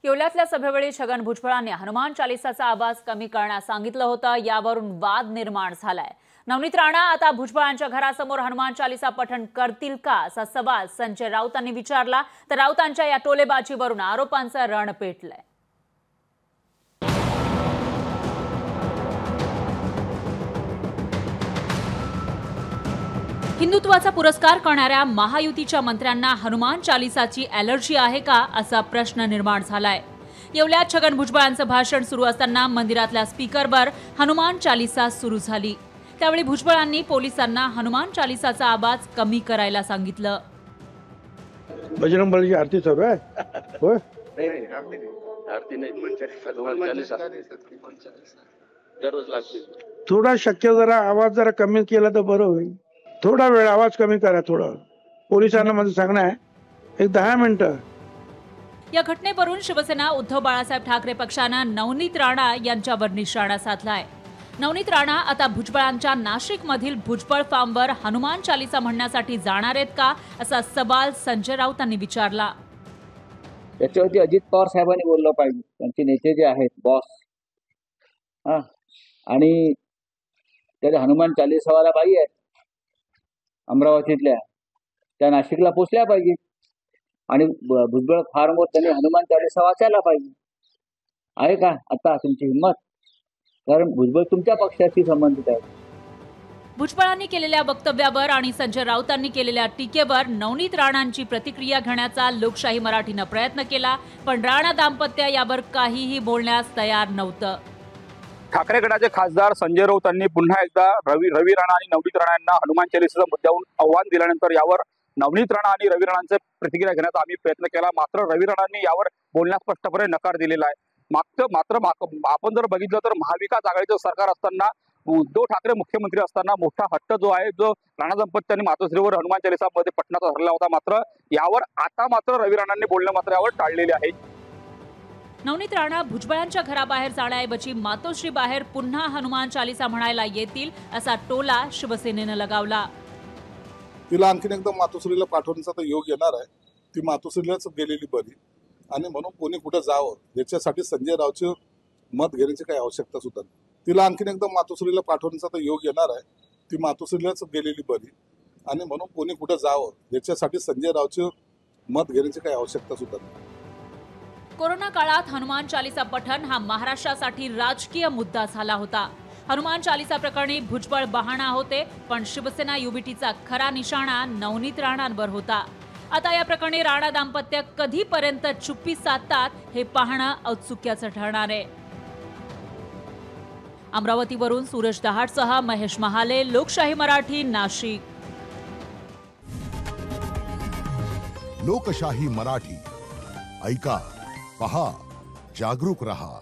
येवल्यातल्या सभेवेळी छगन भुजबळांनी हनुमान चालीसाचा आवाज कमी करण्यास सांगितलं होतं। यावरून वाद निर्माण झालाय। नवनीत राणा आता भुजबळांच्या घरासमोर हनुमान चालीसा पठण करतील का असा सवाल संजय राऊतांनी विचारला। तर राऊतांच्या या टोलेबाजीवरून आरोपांचं रण पेटलंय। हिंदुत्वाचा पुरस्कार करणाऱ्या महायुतीच्या मंत्र्यांना हनुमान चालीसाची ॲलर्जी आहे का असा प्रश्न निर्माण झालाय। येवल्यात छगन भुजबळांचं भाषण सुरू असताना मंदिरातल्या स्पीकरवर हनुमान चालीसा सुरू झाली। त्यावेळी भुजबळांनी पोलिसांना हनुमान चालीसाचा आवाज कमी करायला सांगितलं। बजरंग बलीची आरती चालू आहे। होय, आरती नाही, हनुमान चालीसा दररोज लागते। थोडा शक्य जरा आवाज जरा कमी केला तर बरं होईल। थोडा वेळ आवाज कमी करा। थोडं पोलिसांना माझं सांगणं आहे, एक 10 मिनिटं। या घटनेवरून शिवसेना उद्धव बाळासाहेब ठाकरे पक्षानं नवनीत राणा यांच्यावर निशाणा साधलाय। नवनीत राणा आता भुजबळांच्या नाशिकमधील भुजबळ फार्मवर हनुमान चालीसा म्हणण्यासाठी जाणार आहेत का असा सवाल संजय राऊतांनी विचारला। याच्यावरती अजित पवार साहेबांनी बोललं पाहिजे। त्यांचे नेते जे आहेत बॉस आणि त्या हनुमान चालीसावाला बाई आहेत अमरावतीतल्या, त्या नाशिकला पोचल्या पाहिजे आणि भुजबळ फार्मवर त्यांनी हनुमान चालीसा वाचायला पाहिजे। आहे का आता तुमची हिंमत? कारण भुजबळ तुमच्या पक्षाशी संबंधित आहे। भुजबळांनी केलेल्या वक्तव्यावर आणि संजय राऊतांनी केलेल्या टीकेवर नवनीत राणांची प्रतिक्रिया घेण्याचा लोकशाही मराठीनं प्रयत्न केला, पण राणा दाम्पत्य यावर काहीही बोलण्यास तयार नव्हतं। ठाकरे गटाचे खासदार संजय राऊतांनी पुन्हा एकदा रवी राणा आणि नवनीत राणा यांना हनुमान चालीसाचा मुद्द्यावरून आव्हान दिल्यानंतर यावर नवनीत राणा आणि रवी राणांचे प्रतिक्रिया घेण्याचा आम्ही प्रयत्न केला। मात्र रवी राणांनी यावर बोलण्यास स्पष्टपणे नकार दिलेला आहे। मात्र आपण जर बघितलं तर महाविकास आघाडीचं सरकार असताना, उद्धव ठाकरे मुख्यमंत्री असताना मोठा हट्ट जो आहे, जो राणा दाम्पत्याने मातोश्रीवर हनुमान चालीसामध्ये पठणाचा धरला होता, मात्र यावर आता मात्र रवी राणांनी बोलणं मात्र यावर टाळलेले आहे। नवनीत राणा भुजबळांच्या घराबाहेर जाण्याऐवजी मातोश्री बाहेर पुन्हा हनुमान चालीसा म्हणायला येतील असा टोला शिवसेनेनं लगावला। तिला आणखीन एकदा मातोश्रीला पाठवण्याचा तर योग येणार आहे। ती मातोश्रीलाच गेलेली बरी आणि म्हणून कोणी कुठे जावं याच्यासाठी संजय रावचे मत घेण्याची काही आवश्यकता सुद्धा नाही। तिला आणखीन एकदा मातोश्रीला पाठवण्याचा तर योग येणार आहे। ती मातोश्रीलाच गेलेली बरी आणि म्हणून कोणी कुठे जावं याच्यासाठी संजय रावचे मत घेण्याची काही आवश्यकता सुद्धा नाही। कोरोना काळात हनुमान चालीसा पठण हा महाराष्ट्रासाठी राजकीय मुद्दा झाला होता। हनुमान चालीसा प्रकरणी भुजबळ बहाणा होते, पण शिवसेना युबीटीचा खरा निशाणा नवनीत राणांवर होता। आता या प्रकरणी राणा दाम्पत्य कधीपर्यंत चुप्पी साधतात हे पाहणं औत्सुक्याचं ठरणार आहे। अमरावतीवरून सूरज दहाडसह महेश महाले, लोकशाही मराठी, नाशिक। लोकशाही मराठी ऐका, पहा, जागरूक रहा।